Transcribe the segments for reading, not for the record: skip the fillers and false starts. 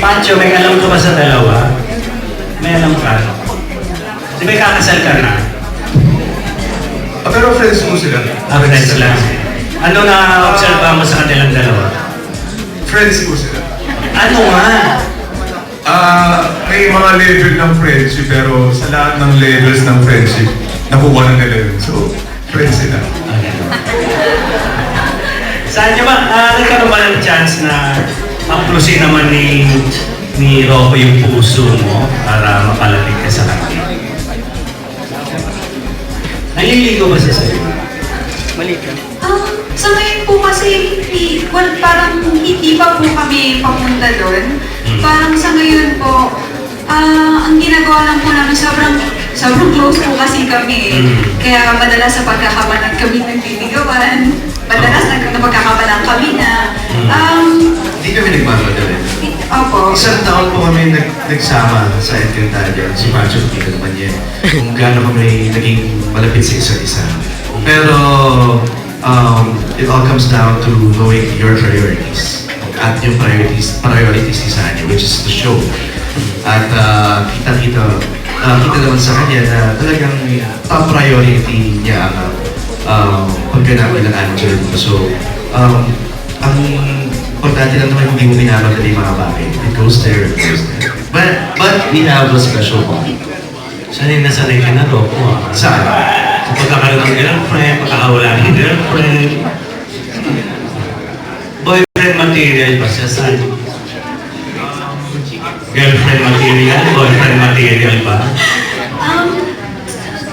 Pancho, may alam ka ba sa dalawa? May alam ka? Di ba kakasal ka na? Pero friends mo sila? Friends lang. Ano na-observe mo sa kanilang dalawa? Friends mo sila? Ano nga? May mga level ng friendship, pero sa lahat ng levels ng friendship, nakuha na nila yun. So, friends sila. Saan niyo ba? Nagkaroon ba ng chance na maplusin naman ni Rocco yung puso mo para mapalapit ka sa kanya? Naliligo ba siya sa'yo? Mali ka. Sa ngayon po kasi parang hindi pa po kami papunta doon. Parang sa ngayon po, ang ginagawa lang po namin sobrang close po kasi kami. Kaya madalas sa pagkakabalan kami nagliligawan. Madalas nagkakabalan kami na Hindi kami nagmamadali. Opo. Isang taon po kami nagsama sa Encantadia. Si Pancho, kita naman yan. Kung gaano kami naging malapit sa isa't isa. Pero, it all comes down to knowing your priorities. At yung priorities ni Sanya, which is the show. At kita naman sa kanya na talagang top priority niya ang pagganap ng Angel. So, ang importante lang naman hindi mo binamadali mga bagay. It goes there, it goes there. But we have a special bond. Sanay na sanay ka na, Rocco. Saan? Sa pagkakaroon ng girlfriend, pagkakawala ng girlfriend. Boyfriend material ba siya, San? Girlfriend material? Boyfriend material ba?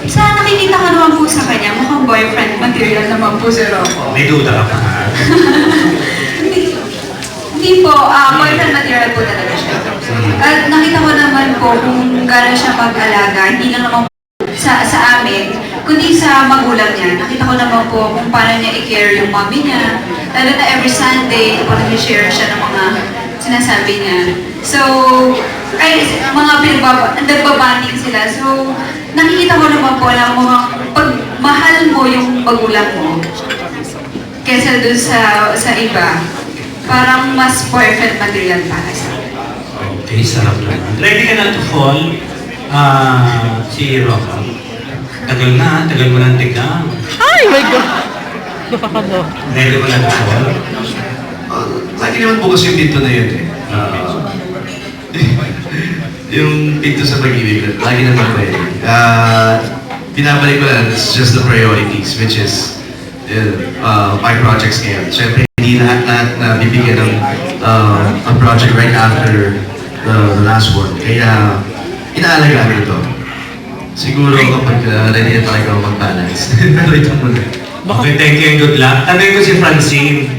Sa nakikita ko naman po sa kanya, mukhang boyfriend material naman po si Rocco. May duda ka pa. Hindi po, boyfriend material po talaga siya. At nakita ko naman po kung gano'n siya mag-alaga, hindi lang naman sa amin, kundi sa magulang niya. Nakita ko naman po kung paano niya i-care yung mommy niya. Lalo na every Sunday, kapag nag-share siya ng mga sinasabi niya. So, ay, mga nagbabanding sila. So, nakikita ko naman po na pag mahal mo yung magulang mo, kesa dun sa iba, parang mas boyfriend material para sa akin. Okay, sarap lang. Ready ka na to fall? Si Rocco. Tagal mo ng tigang. Ay, my God! Nakakano. Ready mo na to fall? Lagi naman bukas yung pinto na yun eh. Yung pinto sa pag-ibig, lagi naman pwede. Binabalik ko lang, it's just the priorities, which is my projects ngayon. Siyempre, hindi lahat na bibigyan ng a project right after the last one. Kaya, inaalagaan ko ito. Siguro kapag ready na talaga ako mag-balance. Pero ito muna. Okay, thank you and good luck. Tanungin ko si Francine.